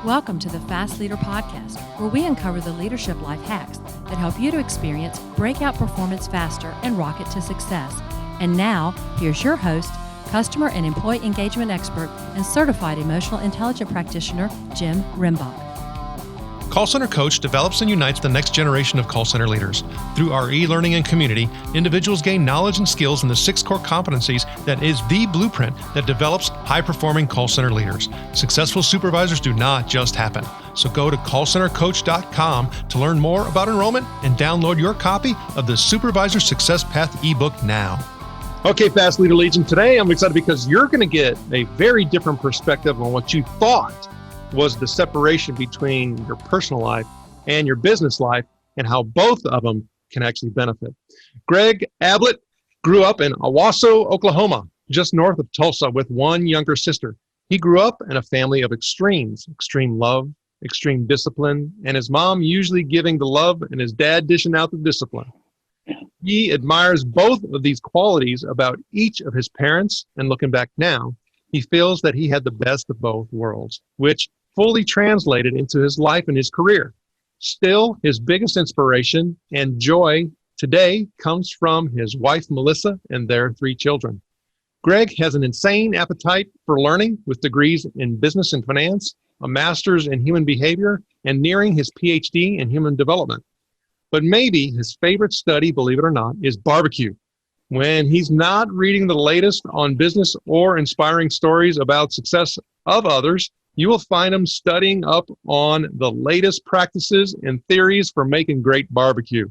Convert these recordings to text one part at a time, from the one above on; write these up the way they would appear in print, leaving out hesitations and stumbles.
Welcome to the Fast Leader Podcast, where we uncover the leadership life hacks that help you to experience breakout performance faster and rocket to success. And now, here's your host, customer and employee engagement expert and certified emotional intelligence practitioner, Jim Rimbach. Call Center Coach develops and unites the next generation of call center leaders. Through our e-learning and community, individuals gain knowledge and skills in the 6 core competencies that is the blueprint that develops high-performing call center leaders. Successful supervisors do not just happen. So go to callcentercoach.com to learn more about enrollment and download your copy of the Supervisor Success Path ebook now. Okay, Fast Leader Legion, today I'm excited because you're going to get a very different perspective on what you thought was the separation between your personal life and your business life and how both of them can actually benefit. Greg Ablett grew up in Owasso, Oklahoma, just north of Tulsa with one younger sister. He grew up in a family of extremes, extreme love, extreme discipline, and his mom usually giving the love and his dad dishing out the discipline. He admires both of these qualities about each of his parents, and looking back now, he feels that he had the best of both worlds, which fully translated into his life and his career. Still, his biggest inspiration and joy today comes from his wife, Melissa, and their 3 children. Greg has an insane appetite for learning with degrees in business and finance, a master's in human behavior, and nearing his PhD in human development. But maybe his favorite study, believe it or not, is barbecue. When he's not reading the latest on business or inspiring stories about success of others, you will find him studying up on the latest practices and theories for making great barbecue.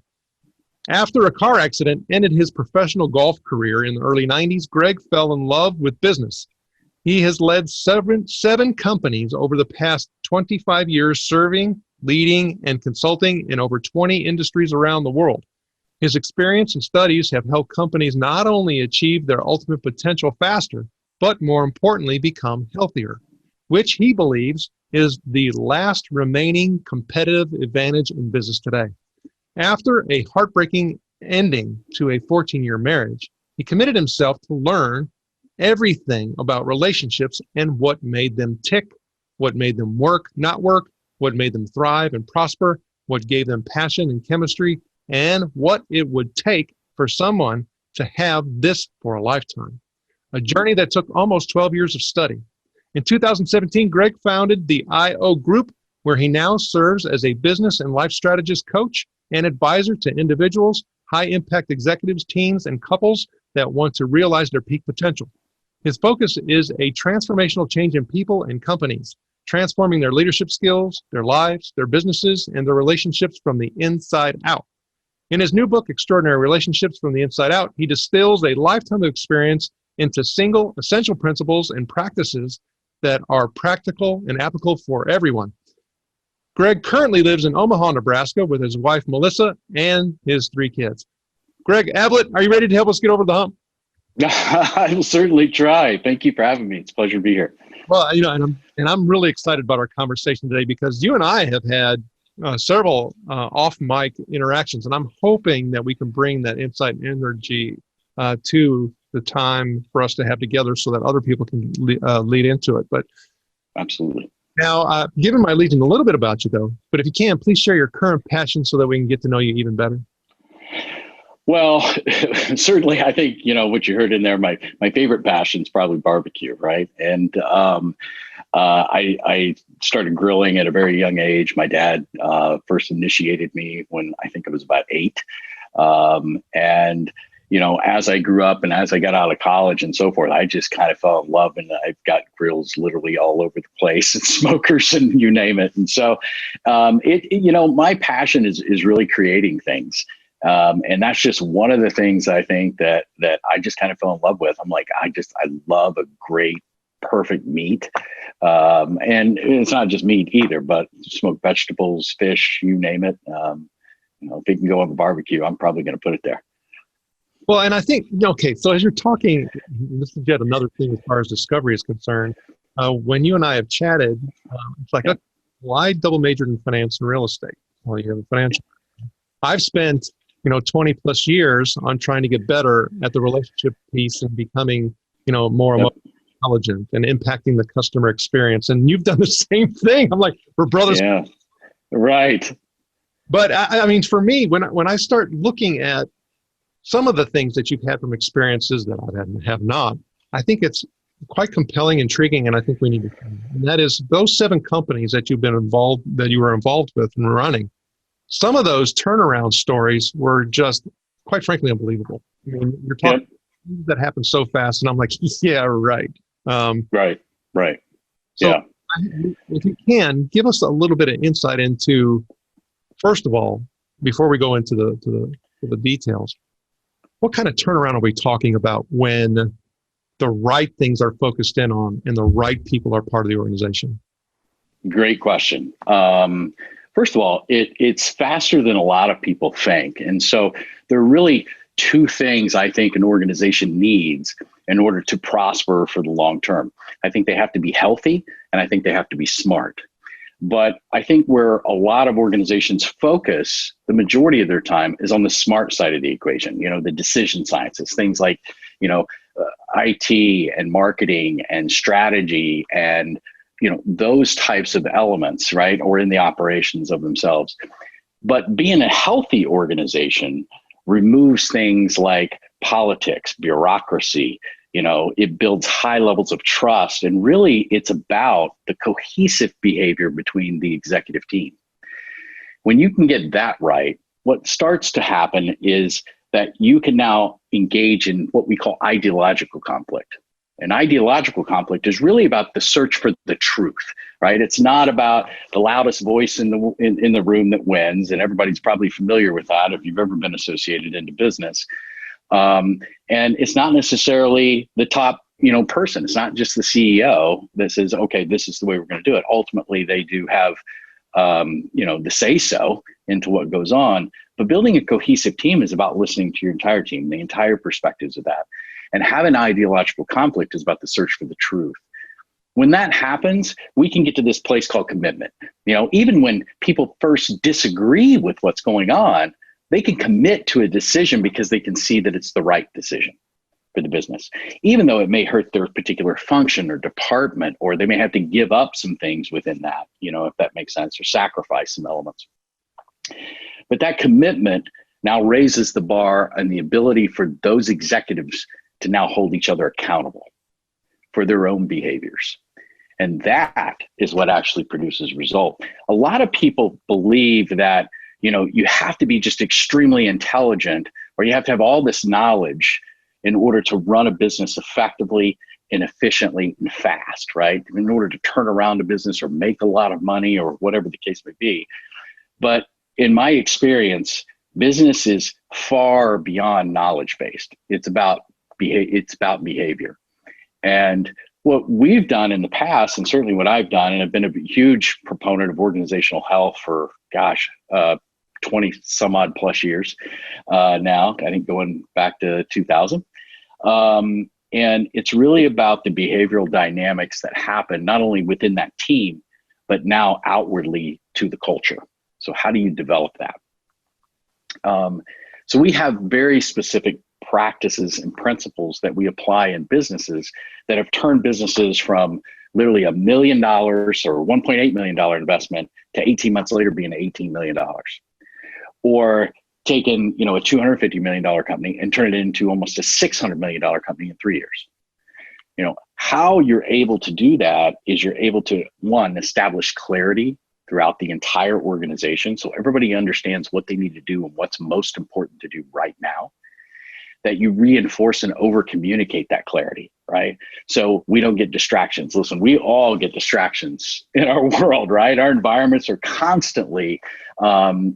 After a car accident ended his professional golf career in the early 90s, Greg fell in love with business. He has led seven companies over the past 25 years, serving, leading, and consulting in over 20 industries around the world. His experience and studies have helped companies not only achieve their ultimate potential faster, but more importantly, become healthier, which he believes is the last remaining competitive advantage in business today. After a heartbreaking ending to a 14-year marriage, he committed himself to learn everything about relationships and what made them tick, what made them work, not work, what made them thrive and prosper, what gave them passion and chemistry, and what it would take for someone to have this for a lifetime. A journey that took almost 12 years of study. In 2017, Greg founded the IO Group, where he now serves as a business and life strategist coach and advisor to individuals, high-impact executives, teams, and couples that want to realize their peak potential. His focus is a transformational change in people and companies, transforming their leadership skills, their lives, their businesses, and their relationships from the inside out. In his new book, Extraordinary Relationships from the Inside Out, he distills a lifetime of experience into single essential principles and practices that are practical and applicable for everyone. Greg currently lives in Omaha, Nebraska with his wife, Melissa, and his 3 kids. Greg Ablett, are you ready to help us get over the hump? I will certainly try. Thank you for having me. It's a pleasure to be here. Well, and I'm really excited about our conversation today because you and I have had several off-mic interactions, and I'm hoping that we can bring that insight and energy to the time for us to have together so that other people can lead into it. But absolutely. Now, given my legion a little bit about you, though, but if you can, please share your current passion so that we can get to know you even better. Well, certainly, I think, what you heard in there, my favorite passion is probably barbecue, right? And I started grilling at a very young age. My dad first initiated me when I think I was about 8. And as I grew up and as I got out of college and so forth, I just kind of fell in love, and I've got grills literally all over the place and smokers and you name it. And so, my passion is really creating things. And that's just one of the things I think that I just kind of fell in love with. I'm like, I love a great, perfect meat. And it's not just meat either, but smoked vegetables, fish, you name it. If it can go on a barbecue, I'm probably going to put it there. Well, and I think, okay, so as you're talking, this is yet another thing as far as discovery is concerned. When you and I have chatted, it's like, okay, well, I double majored in finance and real estate. Well, you have a financial. I've spent, 20 plus years on trying to get better at the relationship piece and becoming, more emotionally intelligent and impacting the customer experience. And you've done the same thing. I'm like, we're brothers. Yeah, right. But I mean, for me, when I start looking at some of the things that you've had from experiences that I have not, I think it's quite compelling, intriguing, and I think we need to. And that is those 7 companies that you were involved with and running. Some of those turnaround stories were just, quite frankly, unbelievable. I mean, you're talking that happened so fast, and I'm like, yeah, right. Right. So Yeah. if you can, give us a little bit of insight into, first of all, before we go into the details, what kind of turnaround are we talking about when the right things are focused in on and the right people are part of the organization? Great question. First of all, it's faster than a lot of people think. And so there are really 2 things I think an organization needs in order to prosper for the long term. I think they have to be healthy, and I think they have to be smart. But I think where a lot of organizations focus the majority of their time is on the smart side of the equation, the decision sciences, things like, IT and marketing and strategy and, those types of elements, right? Or in the operations of themselves. But being a healthy organization removes things like politics, bureaucracy. It builds high levels of trust. And really, it's about the cohesive behavior between the executive team. When you can get that right, what starts to happen is that you can now engage in what we call ideological conflict. And ideological conflict is really about the search for the truth, right? It's not about the loudest voice in the room that wins. And everybody's probably familiar with that if you've ever been associated into business. And it's not necessarily the top, person. It's not just the CEO that says, okay, this is the way we're going to do it. Ultimately, they do have, the say so into what goes on. But building a cohesive team is about listening to your entire team, the entire perspectives of that. And having ideological conflict is about the search for the truth. When that happens, we can get to this place called commitment. Even when people first disagree with what's going on, they can commit to a decision because they can see that it's the right decision for the business, even though it may hurt their particular function or department, or they may have to give up some things within that, if that makes sense, or sacrifice some elements. But that commitment now raises the bar and the ability for those executives to now hold each other accountable for their own behaviors. And that is what actually produces result. A lot of people believe that, you have to be just extremely intelligent, or you have to have all this knowledge in order to run a business effectively and efficiently and fast, right? In order to turn around a business or make a lot of money or whatever the case may be. But in my experience, business is far beyond knowledge-based. It's about behavior. And what we've done in the past, and certainly what I've done, and I've been a huge proponent of organizational health for, 20 some odd plus years now, I think going back to 2000. And it's really about the behavioral dynamics that happen not only within that team, but now outwardly to the culture. So how do you develop that? So we have very specific practices and principles that we apply in businesses that have turned businesses from literally $1 million or $1.8 million investment to 18 months later being $18 million. Or taken, a $250 million company and turn it into almost a $600 million company in 3 years. How you're able to do that is you're able to, one, establish clarity throughout the entire organization. So everybody understands what they need to do and what's most important to do right now. That you reinforce and over communicate that clarity, right? So we don't get distractions. Listen, we all get distractions in our world, right? Our environments are constantly, we're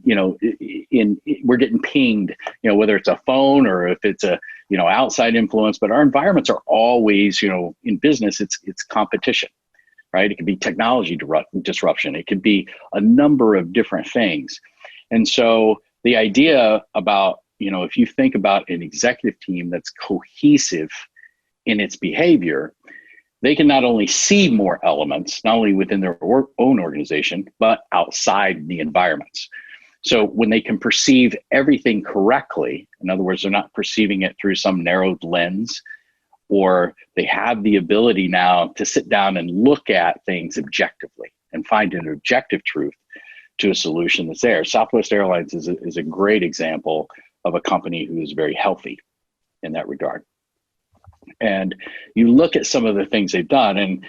getting pinged, whether it's a phone or if it's a, outside influence, but our environments are always, in business, it's competition, right? It could be technology disruption. It could be a number of different things. And so the idea about, if you think about an executive team that's cohesive in its behavior, they can not only see more elements, not only within their own organization, but outside the environments. So when they can perceive everything correctly, in other words, they're not perceiving it through some narrowed lens, or they have the ability now to sit down and look at things objectively and find an objective truth to a solution that's there. Southwest Airlines is a great example of a company who is very healthy in that regard. And you look at some of the things they've done, and,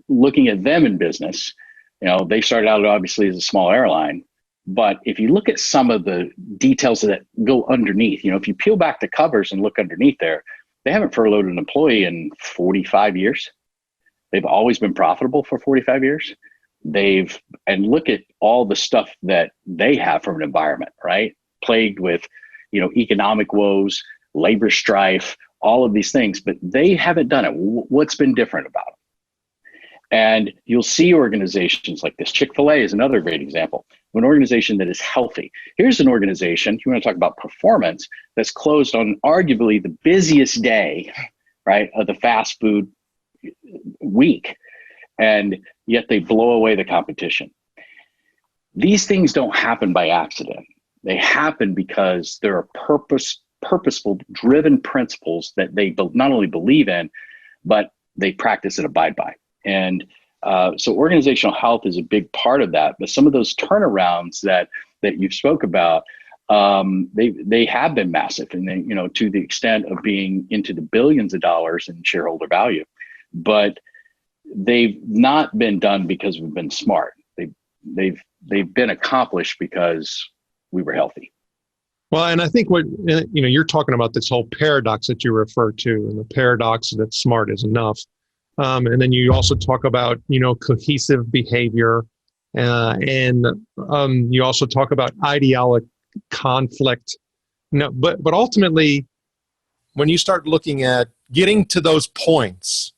looking at them in business, they started out obviously as a small airline, but if you look at some of the details that go underneath, if you peel back the covers and look underneath there, they haven't furloughed an employee in 45 years. They've always been profitable for 45 years. And look at all the stuff that they have from an environment, right? Plagued with, economic woes, labor strife, all of these things, but they haven't done it. What's been different about it? And you'll see organizations like this. Chick-fil-A is another great example of an organization that is healthy. Here's an organization, if you want to talk about performance, that's closed on arguably the busiest day, right, of the fast food week. And yet they blow away the competition. These things don't happen by accident. They happen because there are purposeful, driven principles that they not only believe in, but they practice and abide by. And so organizational health is a big part of that. But some of those turnarounds that you spoke about, they have been massive, and they, to the extent of being into the billions of dollars in shareholder value. But they've not been done because we've been smart. They've been accomplished because we were healthy. Well, and I think what, you're talking about this whole paradox that you refer to, and the paradox that smart is enough. And then you also talk about, cohesive behavior, and you also talk about ideological conflict. But ultimately, when you start looking at getting to those points,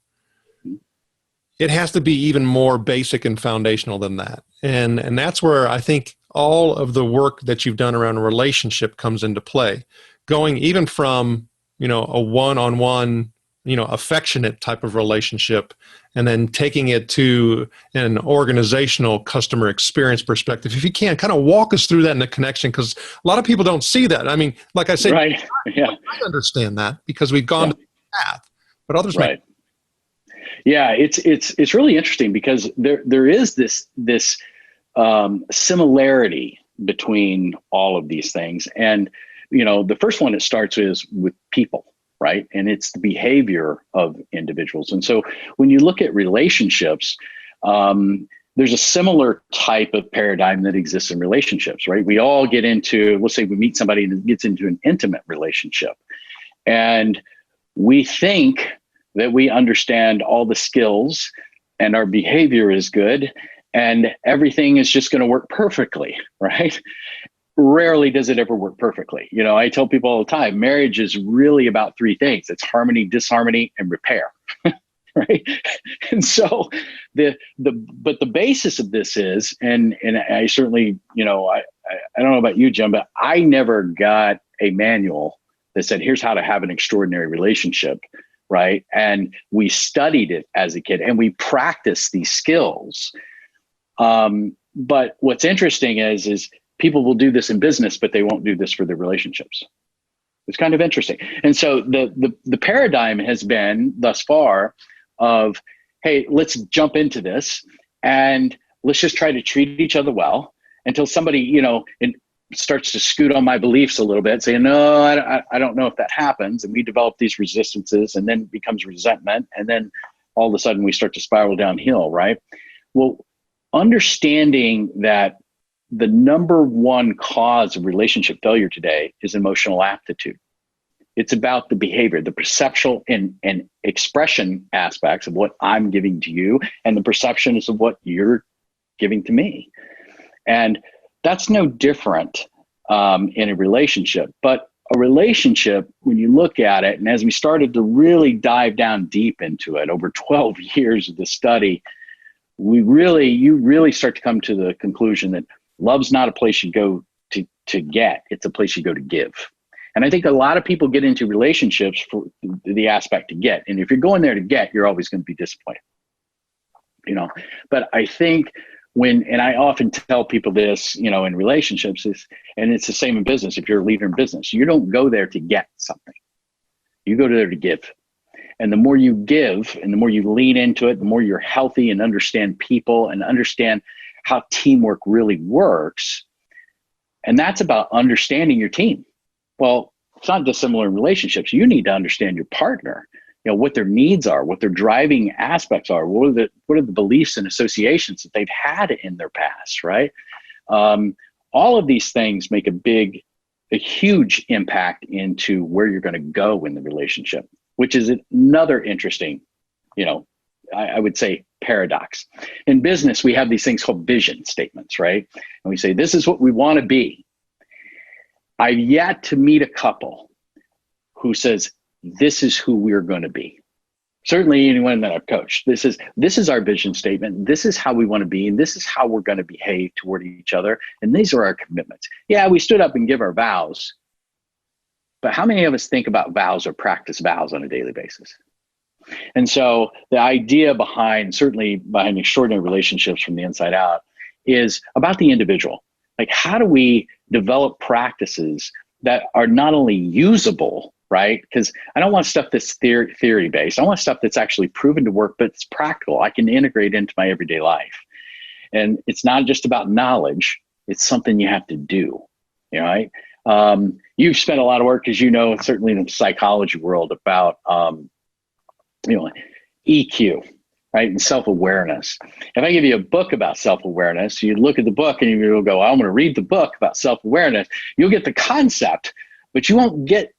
it has to be even more basic and foundational than that. And that's where I think all of the work that you've done around a relationship comes into play. Going even from, a one-on-one, affectionate type of relationship, and then taking it to an organizational customer experience perspective. If you can, kind of walk us through that in the connection, because a lot of people don't see that. I mean, like I said, right. Yeah. I understand that because we've gone to the path, but others right. Yeah, it's really interesting because there is this similarity between all of these things. And, the first one it starts with people, right? And it's the behavior of individuals. And so when you look at relationships, there's a similar type of paradigm that exists in relationships, right? We all get into, let's say we meet somebody and it gets into an intimate relationship. And we think that we understand all the skills and our behavior is good and everything is just going to work perfectly, right? Rarely does it ever work perfectly. I tell people all the time, marriage is really about three things. It's harmony, disharmony, and repair, right? And so but the basis of this is, and I certainly, I don't know about you, Jim, but I never got a manual that said, here's how to have an extraordinary relationship. Right. And we studied it as a kid and we practiced these skills. But what's interesting is people will do this in business, but they won't do this for their relationships. It's kind of interesting. And so the paradigm has been thus far of, hey, let's jump into this and let's just try to treat each other well until somebody, starts to scoot on my beliefs a little bit, saying, no, I don't know if that happens. And we develop these resistances and then it becomes resentment. And then all of a sudden we start to spiral downhill, right? Well, understanding that the number one cause of relationship failure today is emotional aptitude. It's about the behavior, the perceptual and expression aspects of what I'm giving to you and the perception is of what you're giving to me. And that's no different in a relationship, but a relationship, when you look at it, and as we started to really dive down deep into it over 12 years of the study, you really start to come to the conclusion that love's not a place you go to get, it's a place you go to give. And I think a lot of people get into relationships for the aspect to get. And if you're going there to get, you're always going to be disappointed. But I think and I often tell people this, in relationships, and it's the same in business. If you're a leader in business, you don't go there to get something. You go there to give. And the more you give and the more you lean into it, the more you're healthy and understand people and understand how teamwork really works. And that's about understanding your team. Well, it's not dissimilar in relationships. You need to understand your partner, what their needs are, what their driving aspects are, what are the beliefs and associations that they've had in their past, right? All of these things make a huge impact into where you're going to go in the relationship, which is another interesting, I would say paradox. In business, we have these things called vision statements, right? And we say, this is what we want to be. I've yet to meet a couple who says, this is who we're going to be. Certainly anyone that I've coached, this is our vision statement. This is how we want to be. And this is how we're going to behave toward each other. And these are our commitments. Yeah, we stood up and give our vows. But how many of us think about vows or practice vows on a daily basis? And so the idea behind extraordinary relationships from the inside out is about the individual. Like, how do we develop practices that are not only usable, right? Because I don't want stuff that's theory based. I want stuff that's actually proven to work, but it's practical. I can integrate into my everyday life. And it's not just about knowledge. It's something you have to do, right? You've spent a lot of work, as you know, certainly in the psychology world, about EQ, right? And self-awareness. If I give you a book about self-awareness, you look at the book and you'll go, I'm going to read the book about self-awareness. You'll get the concept, but you won't get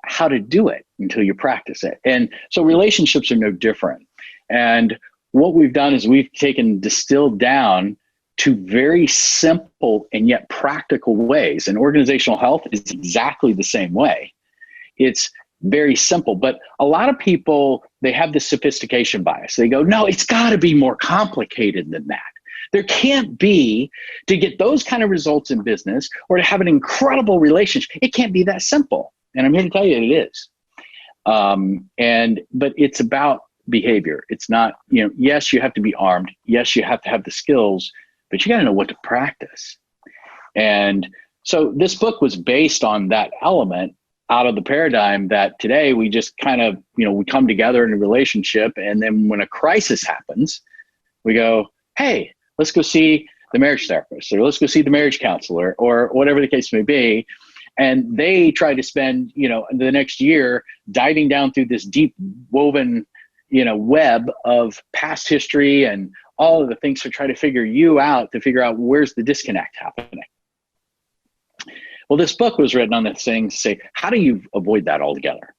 how to do it until you practice it. And so relationships are no different. And what we've done is we've distilled down to very simple and yet practical ways. And organizational health is exactly the same way. It's very simple, but a lot of people, they have this sophistication bias. They go, no, it's got to be more complicated than that. There can't be, to get those kind of results in business or to have an incredible relationship, it can't be that simple. And I'm here to tell you it is. But it's about behavior. It's not, yes, you have to be armed. Yes, you have to have the skills, but you got to know what to practice. And so this book was based on that element, out of the paradigm that today we just kind of, we come together in a relationship. And then when a crisis happens, we go, hey, let's go see the marriage therapist, or let's go see the marriage counselor, or whatever the case may be. And they try to spend, the next year diving down through this deep woven, web of past history and all of the things to try to figure out where's the disconnect happening. Well, this book was written on this thing to say, how do you avoid that altogether?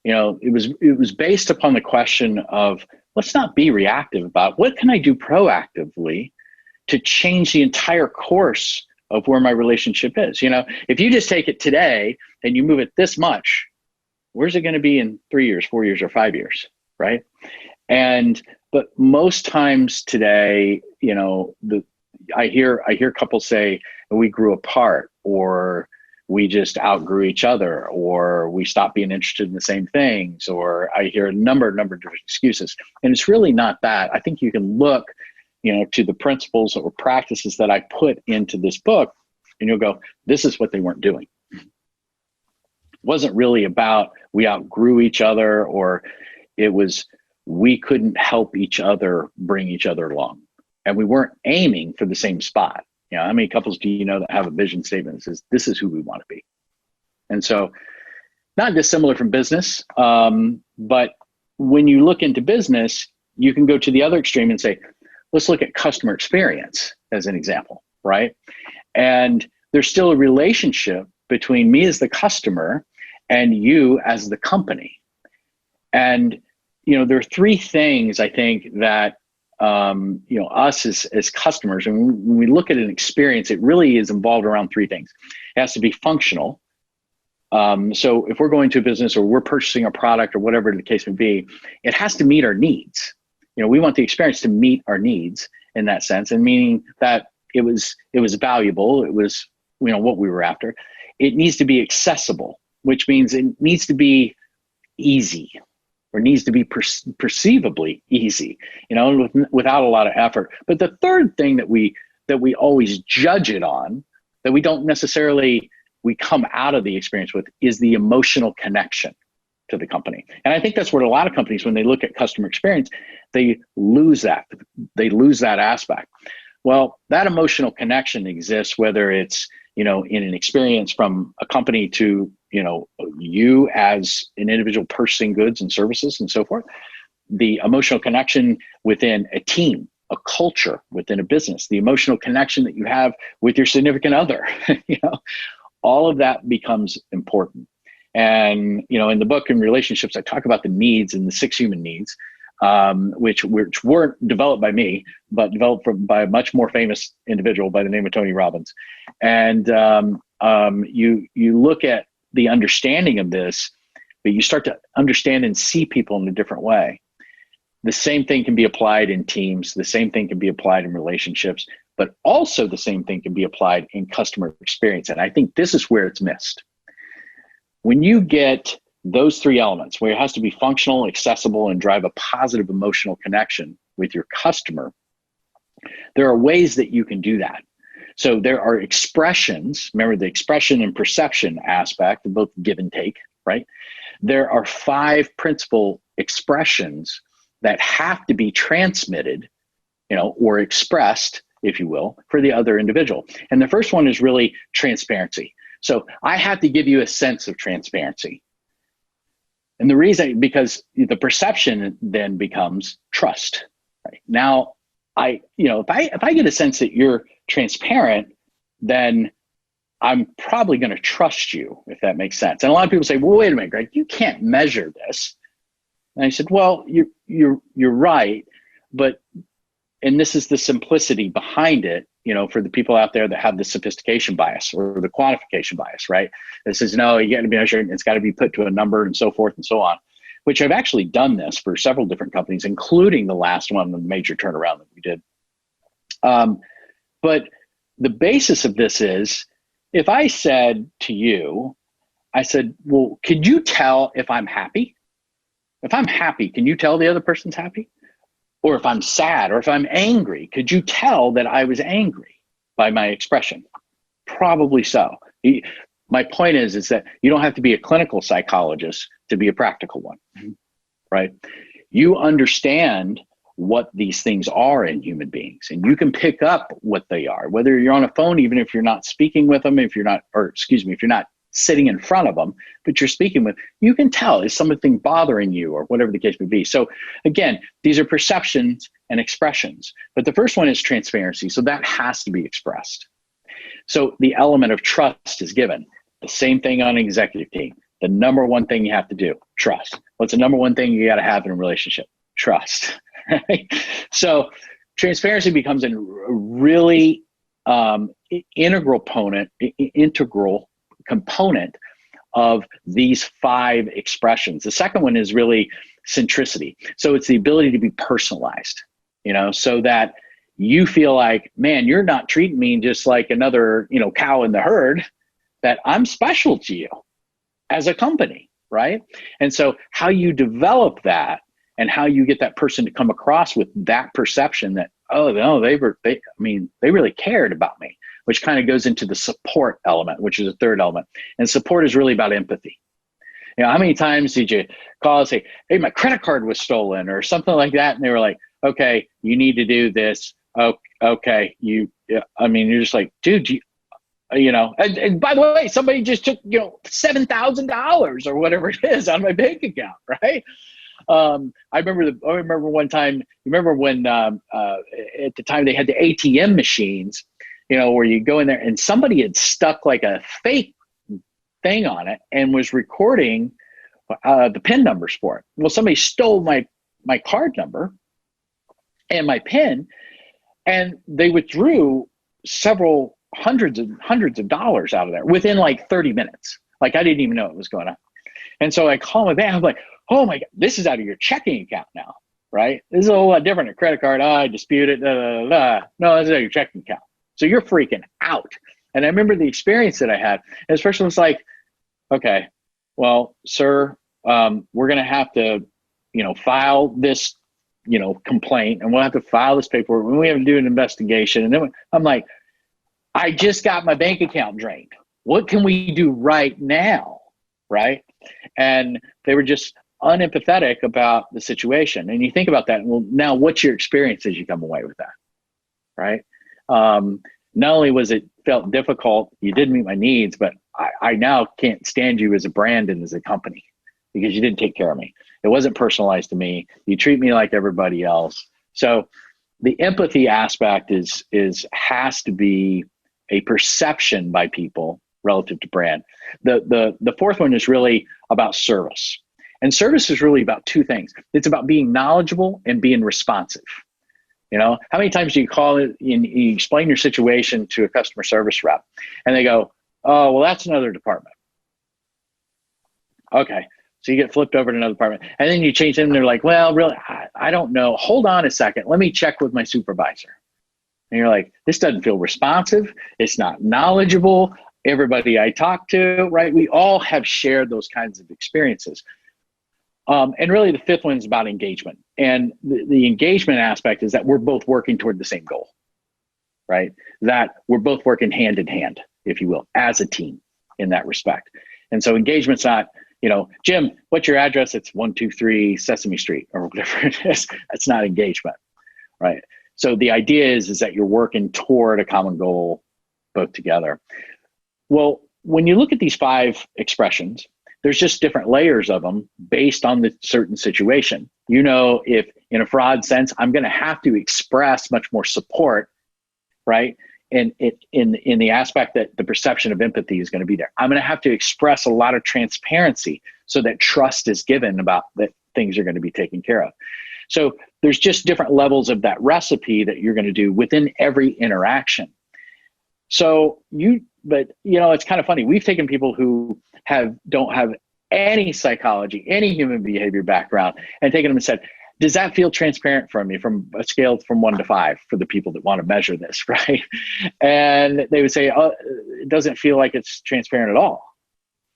It was based upon the question of, let's not be reactive about what can I do proactively to change the entire course of where my relationship is. If you just take it today and you move it this much, where's it going to be in 3 years, 4 years, or 5 years, right? But most times today, I hear couples say, we grew apart, or we just outgrew each other, or we stopped being interested in the same things, or I hear a number of different excuses. And it's really not that. I think you can look, to the principles or practices that I put into this book, and you'll go, this is what they weren't doing. It wasn't really about we outgrew each other, or it was we couldn't help each other bring each other along. And we weren't aiming for the same spot. How many couples do you know that have a vision statement that says, this is who we want to be? And so not dissimilar from business, but when you look into business, you can go to the other extreme and say, let's look at customer experience as an example, right? And there's still a relationship between me as the customer and you as the company. And, there are three things I think that us as customers, and when we look at an experience, it really is involved around three things. It has to be functional. So if we're going to a business or we're purchasing a product or whatever the case may be, it has to meet our needs. We want the experience to meet our needs in that sense, and meaning that it was valuable. It was, what we were after. It needs to be accessible, which means it needs to be easy, or needs to be perceivably easy, without a lot of effort. But the third thing that we always judge it on, that we don't necessarily, we come out of the experience with, is the emotional connection. to the company. And I think that's what a lot of companies, when they look at customer experience, they lose that. They lose that aspect. Well, that emotional connection exists, whether it's, in an experience from a company to, you as an individual purchasing goods and services and so forth. The emotional connection within a team, a culture within a business, the emotional connection that you have with your significant other, all of that becomes important. And, in the book In Relationships, I talk about the needs and the 6 human needs, which weren't developed by me, but developed by a much more famous individual by the name of Tony Robbins. And you look at the understanding of this, but you start to understand and see people in a different way. The same thing can be applied in teams. The same thing can be applied in relationships, but also the same thing can be applied in customer experience. And I think this is where it's missed. When you get those 3 elements, where it has to be functional, accessible, and drive a positive emotional connection with your customer, there are ways that you can do that. So there are expressions. Remember the expression and perception aspect of both give and take, right? There are 5 principal expressions that have to be transmitted, or expressed, if you will, for the other individual. And the first one is really transparency. So I have to give you a sense of transparency. And the reason, because the perception then becomes trust. Right? Now, if I get a sense that you're transparent, then I'm probably going to trust you, if that makes sense. And a lot of people say, well, wait a minute, Greg, you can't measure this. And I said, well, you're right, and this is the simplicity behind it, for the people out there that have the sophistication bias or the quantification bias, right? That says, no, you got to be measured, it's got to be put to a number and so forth and so on, which I've actually done this for several different companies, including the last one, the major turnaround that we did. But the basis of this is, if I said to you, I said, well, could you tell if I'm happy? If I'm happy, can you tell the other person's happy? Or if I'm sad, or if I'm angry, could you tell that I was angry by my expression? Probably so. My point is that you don't have to be a clinical psychologist to be a practical one, right? You understand what these things are in human beings, and you can pick up what they are, whether you're on a phone, even if you're not speaking with them, if you're not sitting in front of them, but you're speaking with, you can tell, is something bothering you or whatever the case may be. So again, these are perceptions and expressions, but the first one is transparency. So that has to be expressed. So the element of trust is given. The same thing on an executive team. The number one thing you have to do, trust. What's the number one thing you got to have in a relationship? Trust. Right? So transparency becomes a really integral component of these 5 expressions. The second one is really centricity. So it's the ability to be personalized, so that you feel like, man, you're not treating me just like another, cow in the herd, that I'm special to you as a company, right? And so how you develop that and how you get that person to come across with that perception that, oh, no, they really cared about me, which kind of goes into the support element, which is the third element. And support is really about empathy. How many times did you call and say, hey, my credit card was stolen or something like that? And they were like, okay, you need to do this. Oh, okay. You're just like, dude, and by the way, somebody just took, $7,000 or whatever it is on my bank account, right? I remember one time, you remember when at the time they had the ATM machines, where you go in there and somebody had stuck like a fake thing on it and was recording the PIN numbers for it. Well, somebody stole my card number and my PIN, and they withdrew several hundreds of dollars out of there within like 30 minutes. Like I didn't even know what was going on. And so I call my bank, I'm like, oh my God, this is out of your checking account now, right? This is a whole lot different. A credit card, I dispute it, No, this is out of your checking account. So you're freaking out. And I remember the experience that I had. And this person was like, okay, well, sir, we're going to have to, file this, complaint, and we'll have to file this paperwork, and we have to do an investigation. And then I'm like, I just got my bank account drained. What can we do right now? Right? And they were just unempathetic about the situation. And you think about that, well, now what's your experience as you come away with that, right? Not only was it felt difficult, you didn't meet my needs, but I now can't stand you as a brand and as a company because you didn't take care of me. It wasn't personalized to me. You treat me like everybody else. So the empathy aspect has to be a perception by people relative to brand. The fourth one is really about service. And service is really about two things. It's about being knowledgeable and being responsive. You know, how many times do you call it and you explain your situation to a customer service rep and they go, oh, well, that's another department. Okay. So you get flipped over to another department and then you change them and they're like, well, really, I don't know. Hold on a second. Let me check with my supervisor. And you're like, this doesn't feel responsive. It's not knowledgeable. Everybody I talk to, right? We all have shared those kinds of experiences. And really the fifth one is about engagement. And the engagement aspect is that we're both working toward the same goal, right? That we're both working hand in hand, if you will, as a team in that respect. And so engagement's not, you know, Jim, what's your address? It's 123 Sesame Street or whatever it is. That's not engagement, right? So the idea is that you're working toward a common goal both together. Well, when you look at these 5 expressions, there's just different layers of them based on the certain situation. You know, if in a fraud sense, I'm going to have to express much more support, right? And in the aspect that the perception of empathy is going to be there. I'm going to have to express a lot of transparency so that trust is given about that things are going to be taken care of. So there's just different levels of that recipe that you're going to do within every interaction. But it's kind of funny. We've taken people who don't have any psychology, any human behavior background, and taken them and said, does that feel transparent from you from a scale from 1 to 5 for the people that want to measure this, right? And they would say, oh, it doesn't feel like it's transparent at all.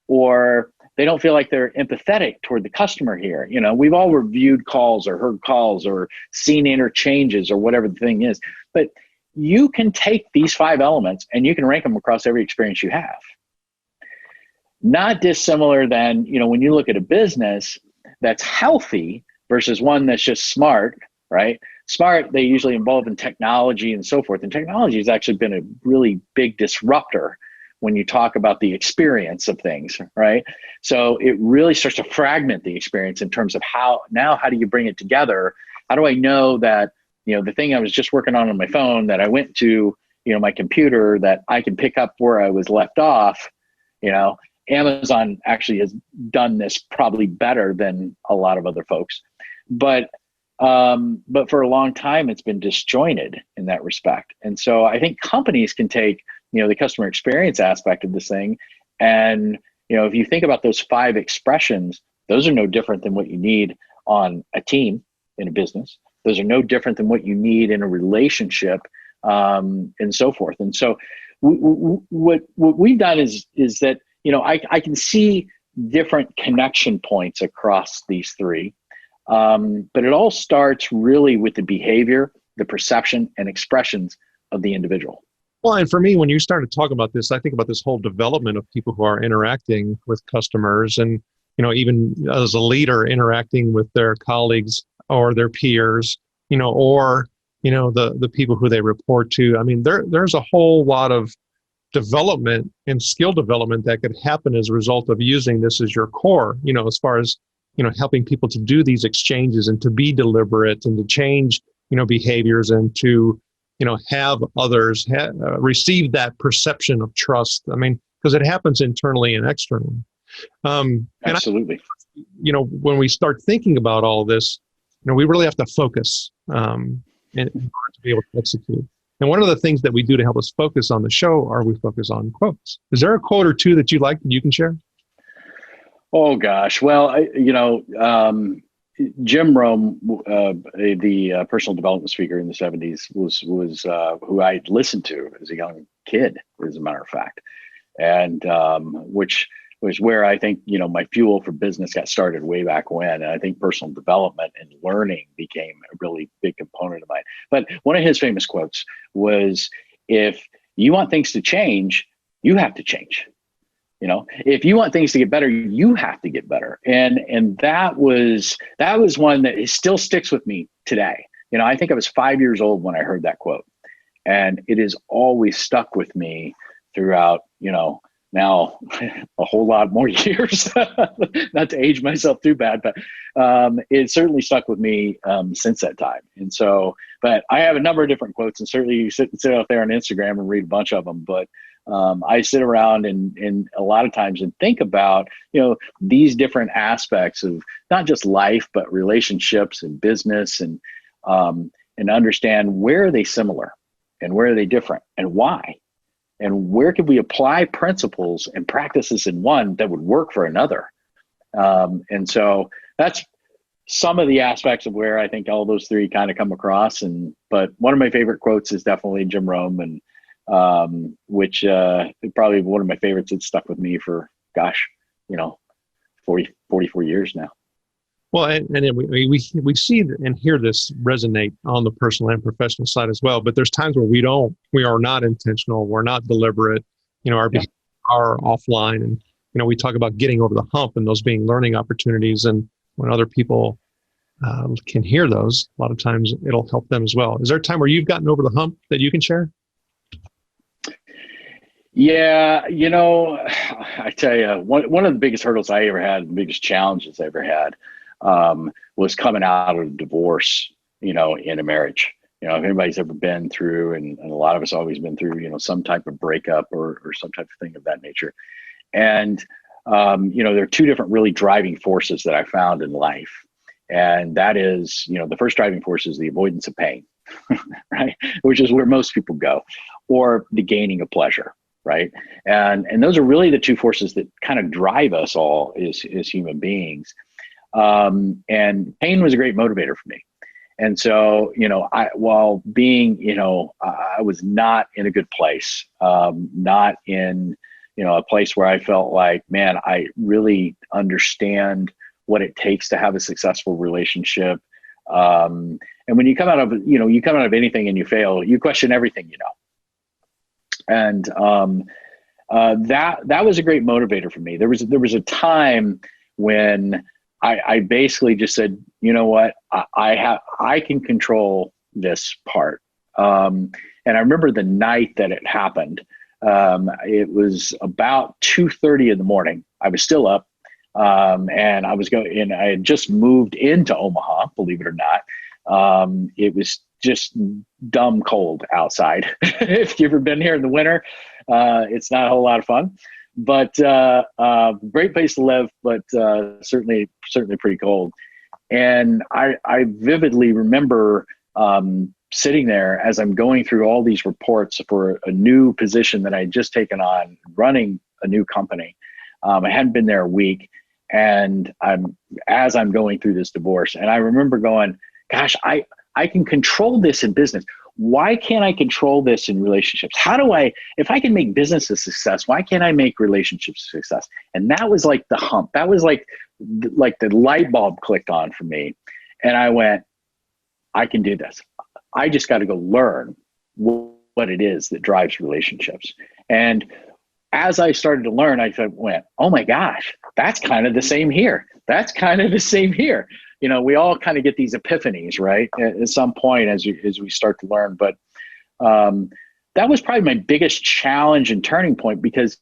Or they don't feel like they're empathetic toward the customer here. You know, we've all reviewed calls or heard calls or seen interchanges or whatever the thing is. But you can take these 5 elements and you can rank them across every experience you have. Not dissimilar than, you know, when you look at a business that's healthy versus one that's just smart, right? Smart, they usually involve in technology and so forth. And technology has actually been a really big disruptor when you talk about the experience of things, right? So it really starts to fragment the experience in terms of how do you bring it together? How do I know that, you know, the thing I was just working on my phone that I went to, you know, my computer, that I can pick up where I was left off? You know, Amazon actually has done this probably better than a lot of other folks, but for a long time it's been disjointed in that respect. And so I think companies can take, you know, the customer experience aspect of this thing, and, you know, if you think about those 5 expressions, those are no different than what you need on a team in a business. Those are no different than what you need in a relationship, and so forth. And so what we've done is that, you know, I can see different connection points across these 3, but it all starts really with the behavior, the perception, and expressions of the individual. Well, and for me, when you started talking about this, I think about this whole development of people who are interacting with customers and, you know, even as a leader interacting with their colleagues or their peers, you know, or, you know, the people who they report to. I mean, there's a whole lot of development and skill development that could happen as a result of using this as your core, you know, as far as, you know, helping people to do these exchanges and to be deliberate and to change, you know, behaviors and to, you know, have others receive that perception of trust. I mean, because it happens internally and externally. Absolutely. And you know, when we start thinking about all this, you know, we really have to focus in order to be able to execute. And one of the things that we do to help us focus on the show are we focus on quotes. Is there a quote or 2 that you like that you can share? Oh gosh, well, Jim Rohn, the personal development speaker in the 70s, was who I listened to as a young kid, as a matter of fact, and which was where I think, you know, my fuel for business got started way back when. And I think personal development and learning became a really big component of mine. But one of his famous quotes was, if you want things to change, you have to change. If you want things to get better, you have to get better. And that was one that still sticks with me today. I think I was 5 years old when I heard that quote, and it has always stuck with me throughout, now a whole lot more years, not to age myself too bad, but it certainly stuck with me since that time. And so, but I have a number of different quotes, and certainly you sit out there on Instagram and read a bunch of them, but I sit around and a lot of times and think about, these different aspects of not just life, but relationships and business, and understand where are they similar and where are they different and why, and where could we apply principles and practices in one that would work for another. And so that's some of the aspects of where I think all those three kind of come across. But one of my favorite quotes is definitely Jim Rome, and which probably one of my favorites that stuck with me for 44 years now. Well, and then we see and hear this resonate on the personal and professional side as well. But there's times where we are not intentional, we're not deliberate. Our behaviors are offline, and we talk about getting over the hump and those being learning opportunities. And when other people can hear those, a lot of times it'll help them as well. Is there a time where you've gotten over the hump that you can share? Yeah, I tell you, one of the biggest hurdles I ever had, the biggest challenges I ever had, was coming out of a divorce, in a marriage. If anybody's ever been through, and a lot of us always been through, some type of breakup or some type of thing of that nature. And, there are two different really driving forces that I found in life. And that is, the first driving force is the avoidance of pain, right? Which is where most people go, or the gaining of pleasure. Right. And those are really the two forces that kind of drive us all as human beings. And pain was a great motivator for me. And so, while being, I was not in a good place, not in, a place where I felt like, man, I really understand what it takes to have a successful relationship. And when you come out of anything and you fail, you question everything, And that was a great motivator for me. There was a time when I basically just said, you know what, I can control this part. And I remember the night that it happened. It was about 2:30 in the morning. I was still up, and I had just moved into Omaha, believe it or not. It was just dumb cold outside. If you've ever been here in the winter, it's not a whole lot of fun, but great place to live, but certainly pretty cold. And I vividly remember sitting there as I'm going through all these reports for a new position that I had just taken on, running a new company. I hadn't been there a week, and as I'm going through this divorce, and I remember going, gosh, I can control this in business. Why can't I control this in relationships? If I can make business a success, why can't I make relationships a success? And that was like the hump. That was like the light bulb clicked on for me. And I went, I can do this. I just got to go learn what it is that drives relationships. And as I started to learn, I went, oh my gosh, that's kind of the same here. That's kind of the same here. We all kind of get these epiphanies, right? At some point as we start to learn. But that was probably my biggest challenge and turning point, because,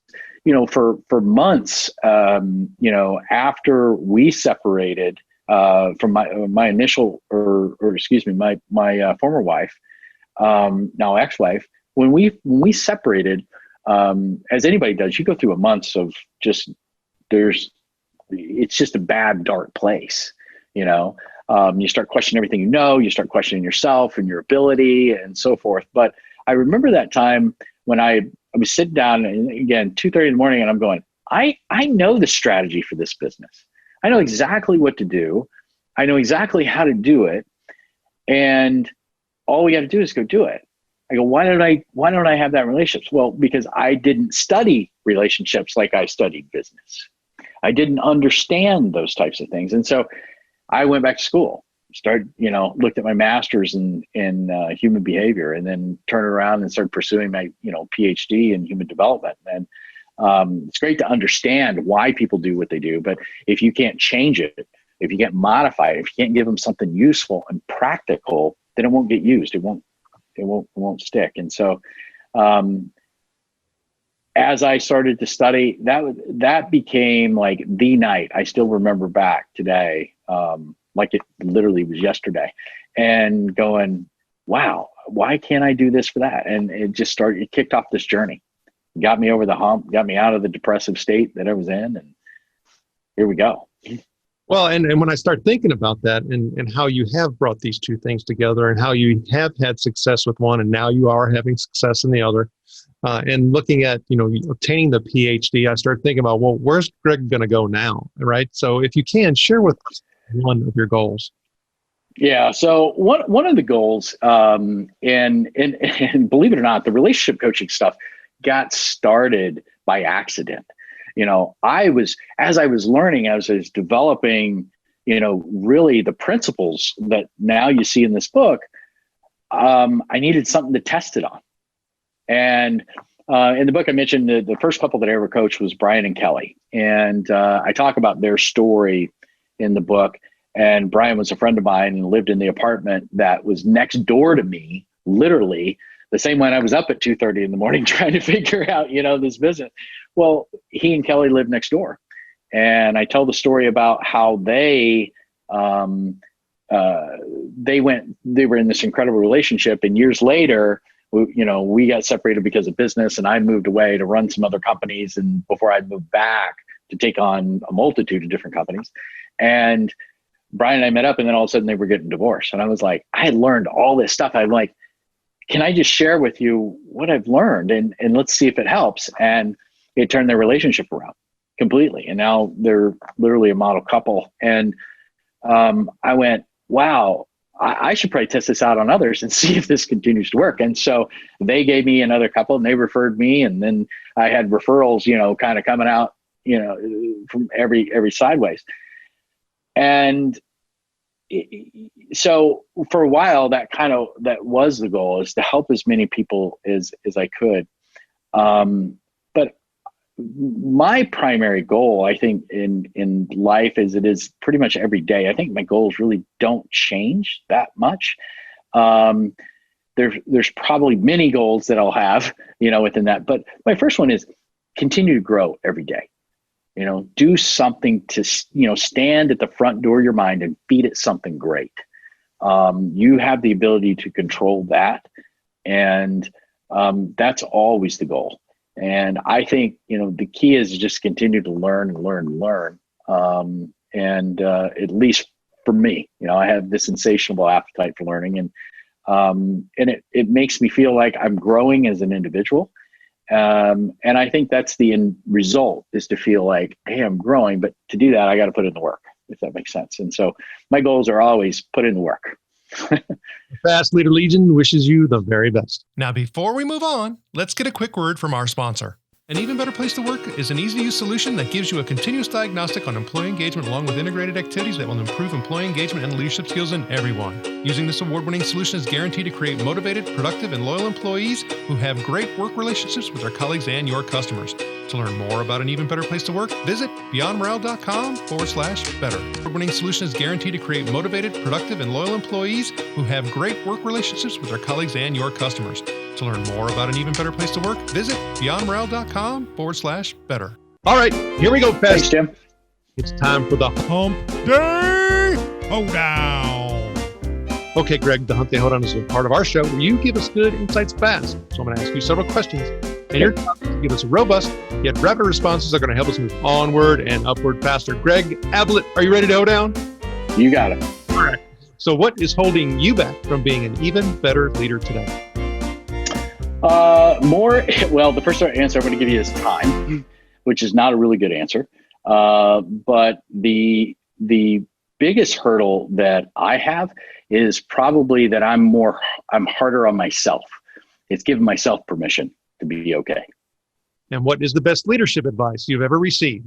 for months, after we separated from my initial, my former wife, now ex-wife, when we separated, as anybody does, you go through a month of it's just a bad, dark place. You start questioning everything, you start questioning yourself and your ability and so forth. But I remember that time when I was sitting down, and again, 2:30 in the morning, and I'm going, I know the strategy for this business. I know exactly what to do. I know exactly how to do it. And all we got to do is go do it. I go, why don't I have that relationship? Well, because I didn't study relationships like I studied business. I didn't understand those types of things. And so I went back to school, looked at my master's in human behavior, and then turned around and started pursuing my, PhD in human development. And It's great to understand why people do what they do, but if you can't change it, if you can't modify it, if you can't give them something useful and practical, then it won't get used. It won't stick. And so, as I started to study, that became like the night. I still remember back today, like it literally was yesterday, and going, wow, why can't I do this for that? And it kicked off this journey, got me over the hump, got me out of the depressive state that I was in. And here we go. Well, and when I start thinking about that and how you have brought these two things together and how you have had success with one and now you are having success in the other, and looking at, obtaining the PhD, I start thinking about, well, where's Greg going to go now? Right. So if you can share with us one of your goals. Yeah. So one of the goals, and believe it or not, the relationship coaching stuff got started by accident. As I was learning, as I was developing, really the principles that now you see in this book, I needed something to test it on. And in the book, I mentioned the first couple that I ever coached was Brian and Kelly. And I talk about their story in the book. And Brian was a friend of mine and lived in the apartment that was next door to me, literally the same one I was up at 2:30 in the morning trying to figure out, this business. Well, he and Kelly lived next door. And I tell the story about how they were in this incredible relationship. And years later, we got separated because of business, and I moved away to run some other companies. And before I moved back to take on a multitude of different companies, and Brian and I met up, and then all of a sudden they were getting divorced. And I was like, I had learned all this stuff. I'm like, can I just share with you what I've learned and let's see if it helps. And it turned their relationship around completely. And now they're literally a model couple. And I went, wow, I should probably test this out on others and see if this continues to work. And so they gave me another couple and they referred me. And then I had referrals, kind of coming out, from every sideways. And so for a while, that was the goal, is to help as many people as I could. But my primary goal, I think, in life, as it is pretty much every day, I think my goals really don't change that much. There's probably many goals that I'll have, within that. But my first one is continue to grow every day. Do something to, stand at the front door of your mind and feed it something great. You have the ability to control that. And that's always the goal. And I think, the key is just continue to learn and learn and learn. And at least for me, I have this insatiable appetite for learning, and it makes me feel like I'm growing as an individual. And I think that's the end result, is to feel like, hey, I'm growing, but to do that, I got to put in the work, if that makes sense. And so my goals are always put in the work. Fast Leader Legion wishes you the very best. Now, before we move on, let's get a quick word from our sponsor. An Even Better Place to Work is an easy-to-use solution that gives you a continuous diagnostic on employee engagement, along with integrated activities that will improve employee engagement and leadership skills in everyone. Using this award-winning solution is guaranteed to create motivated, productive, and loyal employees who have great work relationships with their colleagues and your customers. To learn more about An Even Better Place to Work, visit beyondmorale.com/better. Award-winning solution is guaranteed to create motivated, productive, and loyal employees who have great work relationships with their colleagues and your customers. To learn more about An Even Better Place to Work, visit beyondmorale.com/better. All right, here we go, Fast. Thanks, Jim. It's time for the Hump Day Hoedown. Okay, Greg, the Hump Day Hoedown is a part of our show where you give us good insights fast. So I'm going to ask you several questions, and your job is to give us robust yet rapid responses that are going to help us move onward and upward faster. Greg Ablett, are you ready to hoedown? You got it. All right. So what is holding you back from being an even better leader today? The first answer I'm going to give you is time, which is not a really good answer. But the biggest hurdle that I have is probably that I'm harder on myself. It's giving myself permission to be okay. And what is the best leadership advice you've ever received?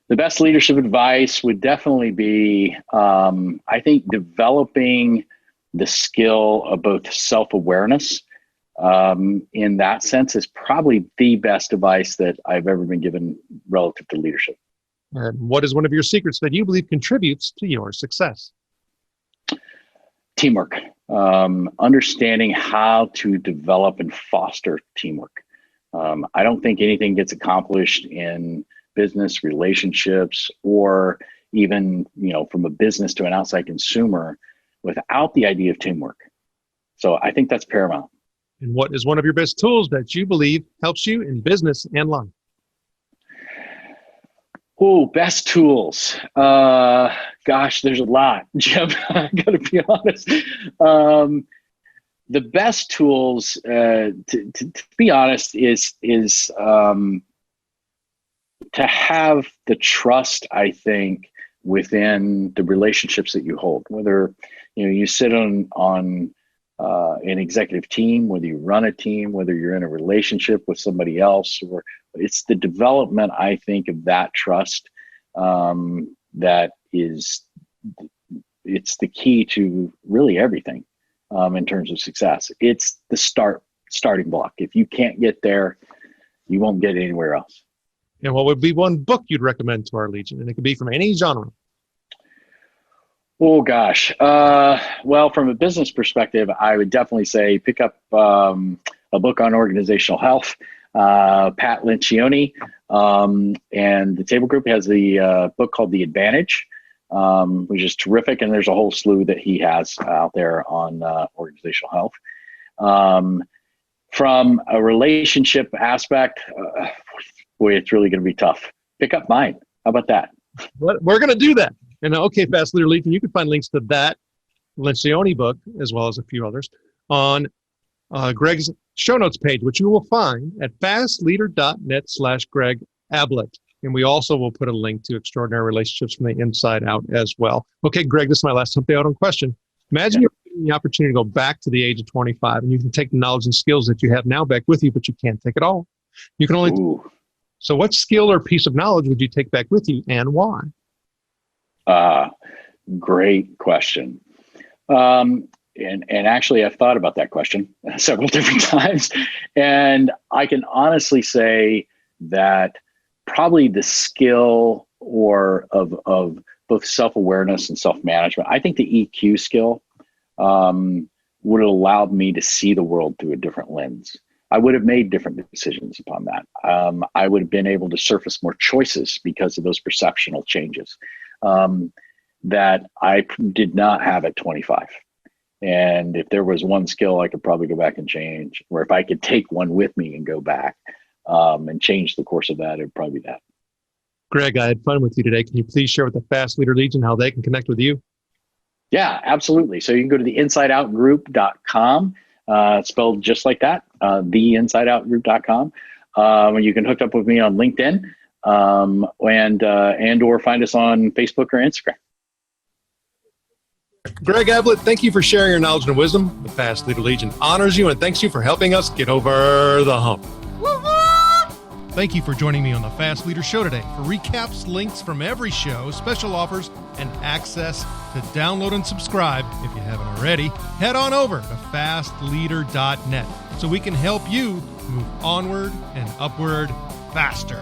The best leadership advice would definitely be, I think, developing the skill of both self-awareness in that sense, is probably the best advice that I've ever been given relative to leadership. And what is one of your secrets that you believe contributes to your success? Teamwork. Understanding how to develop and foster teamwork. I don't think anything gets accomplished in business relationships, or even, from a business to an outside consumer, without the idea of teamwork. So I think that's paramount. And what is one of your best tools that you believe helps you in business and life? Oh, best tools. Gosh, there's a lot, Jim. I got to be honest. The best tools, to be honest, is to have the trust, I think, within the relationships that you hold. Whether you sit on an executive team, whether you run a team, whether you're in a relationship with somebody else, or it's the development, I think, of that trust that is, it's the key to really everything in terms of success. It's the starting block. If you can't get there, you won't get anywhere else. And what would be one book you'd recommend to our Legion? And it could be from any genre. Oh, gosh. Well, from a business perspective, I would definitely say pick up a book on organizational health. Pat Lencioni and the Table Group has the book called The Advantage, which is terrific. And there's a whole slew that he has out there on organizational health. From a relationship aspect, boy, it's really going to be tough. Pick up mine. How about that? We're going to do that. And okay, Fast Leader Legion, you can find links to that Lencioni book, as well as a few others, on Greg's show notes page, which you will find at fastleader.net/Greg Ablett. And we also will put a link to Extraordinary Relationships from the Inside Out as well. Okay, Greg, this is my last Hump Day Autumn question. Imagine you're given the opportunity to go back to the age of 25, and you can take the knowledge and skills that you have now back with you, but you can't take it all. You can only. So what skill or piece of knowledge would you take back with you, and why? Great question. And actually, I've thought about that question several different times. And I can honestly say that probably the skill of both self-awareness and self-management, I think the EQ skill would have allowed me to see the world through a different lens. I would have made different decisions upon that. I would have been able to surface more choices because of those perceptual changes that I did not have at 25. And if there was one skill I could probably go back and change, or if I could take one with me and go back and change the course of that, it would probably be that. Greg, I had fun with you today. Can you please share with the Fast Leader Legion how they can connect with you? Yeah, absolutely. So you can go to the insideoutgroup.com, spelled just like that, theinsideoutgroup.com. You can hook up with me on LinkedIn and or find us on Facebook or Instagram. Greg Ablett, thank you for sharing your knowledge and wisdom. The Fast Leader Legion honors you and thanks you for helping us get over the hump. Thank you for joining me on the Fast Leader Show today. For recaps, links from every show, special offers, and access to download and subscribe, if you haven't already, head on over to fastleader.net so we can help you move onward and upward faster.